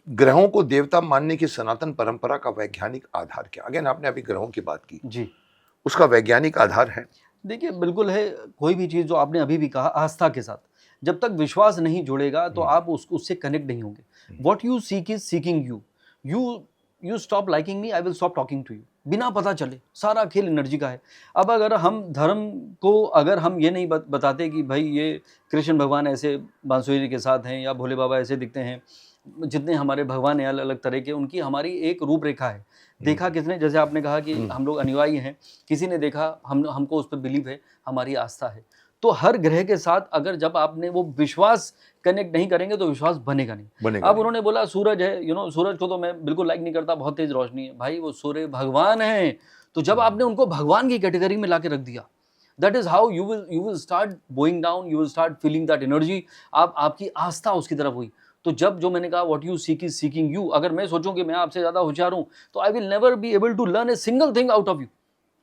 ग्रहों को देवता मानने की सनातन परंपरा का वैज्ञानिक आधार क्या? अगेन आपने अभी ग्रहों की बात की, जी उसका वैज्ञानिक आधार है? देखिए बिल्कुल है। कोई भी चीज़ जो आपने अभी भी कहा आस्था के साथ, जब तक विश्वास नहीं जुड़ेगा तो आप उससे कनेक्ट नहीं होंगे। What you seek is seeking you. You you stop liking me, I will stop talking to you. बिना पता चले सारा खेल एनर्जी का है। अब अगर हम धर्म को अगर हम ये नहीं बताते कि भाई ये कृष्ण भगवान ऐसे बांसुरी के साथ हैं या भोले बाबा ऐसे दिखते हैं, जितने हमारे भगवान हैं अलग अलग तरह के, उनकी हमारी एक रूपरेखा है। देखा किसने, जैसे आपने कहा कि हम लोग अनुयायी हैं, किसी ने देखा, हमको उस पर बिलीव है, हमारी आस्था है। तो हर ग्रह के साथ अगर जब आपने वो विश्वास कनेक्ट नहीं करेंगे तो विश्वास बनेगा नहीं। अब उन्होंने बोला सूरज है, सूरज को तो मैं बिल्कुल लाइक नहीं करता, बहुत तेज रोशनी है। भाई वो सूर्य भगवान है। तो जब आपने उनको भगवान की कैटेगरी में लाके रख दिया, that is how you will start going down, you will start feeling that energy. आपकी आस्था उसकी तरफ हुई। तो जब जो मैंने कहा what you seek is seeking you, अगर मैं सोचूं कि मैं आपसे ज्यादा होशियार हूं तो I will never be able to learn a single thing out of you.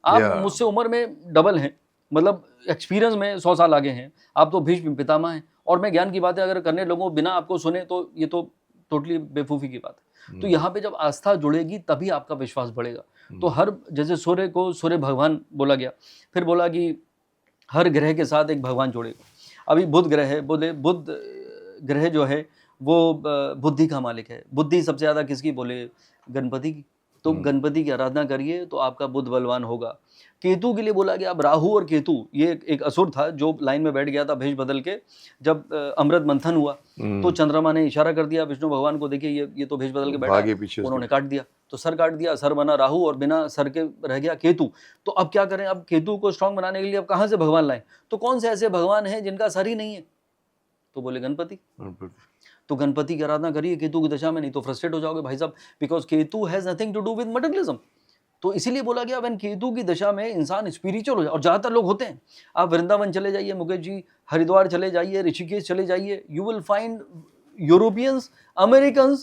आप मुझसे उम्र में डबल हैं, मतलब एक्सपीरियंस में 100 साल आगे हैं। आप तो भीष्म पितामह हैं। और मैं ज्ञान की बातें अगर करने लगूं बिना आपको सुने तो ये तो टोटली बेवकूफ़ी की बात है। तो यहाँ पे जब आस्था जुड़ेगी तभी आपका विश्वास बढ़ेगा। तो हर, जैसे सूर्य को सूर्य भगवान बोला गया, फिर बोला कि हर ग्रह के साथ एक भगवान जुड़ेगा। अभी बुध ग्रह है, बोले बुध ग्रह जो है वो बुद्धि का मालिक है। बुद्धि सबसे ज़्यादा किसकी, बोले गणपति की। तो गणपति की आराधना करिए तो आपका बुद्ध बलवान होगा। केतु के लिए बोला गया, अब राहु और केतु, ये एक असुर था जो लाइन में बैठ गया था भेष बदल के। जब अमृत मंथन हुआ तो चंद्रमा ने इशारा कर दिया विष्णु भगवान को, देखिए ये तो भेष बदल के बैठा है। उन्होंने काट दिया, तो सर काट दिया, सर बना राहु और बिना सर के रह गया केतु। तो अब क्या करें, अब केतु को स्ट्रांग बनाने के लिए अब कहाँ से भगवान लाएं? तो कौन से ऐसे भगवान हैं जिनका सर ही नहीं है? तो बोले गणपति। तो गणपति की आराधना करिए केतु की दशा में, नहीं तो फ्रस्ट्रेट हो जाओगे भाई साहब, because Ketu has nothing to do with materialism. तो इसीलिए बोला गया व्हेन केतु की दशा में इंसान स्पिरिचुअल हो जाए, और ज्यादातर लोग होते हैं। आप वृंदावन चले जाइए मुकेश जी, हरिद्वार चले जाइए, ऋषिकेश चले जाइए, you will find Europeans, American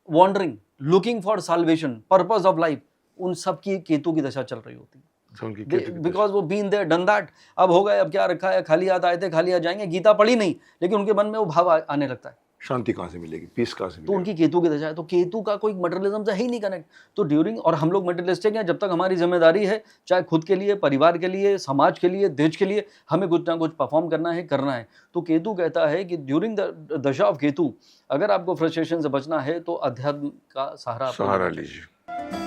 wandering, looking for salvation, purpose of life. उन सब की केतु की दशा चल रही होती है, बिकॉज वो बीन देयर डन दैट। अब हो गए, अब क्या रखा है, खाली हाथ आए थे खाली हाथ जाएंगे, गीता पढ़ी नहीं, लेकिन उनके मन में वो भाव आने लगता है। शांति कहाँ से मिलेगी, पीस कहाँ से मिलेगी? तो उनकी केतु की दशा है। तो केतु का कोई मटेरियलिज्म से है ही नहीं कनेक्ट। तो ड्यूरिंग, और हम लोग मटेरियलिस्टिक हैं, जब तक हमारी जिम्मेदारी है, चाहे खुद के लिए, परिवार के लिए, समाज के लिए, देश के लिए, हमें कुछ ना कुछ परफॉर्म करना है। तो केतु कहता है कि ड्यूरिंग द दशा ऑफ केतु, अगर आपको फ्रस्ट्रेशन से बचना है तो अध्यात्म का सहारा लीजिए।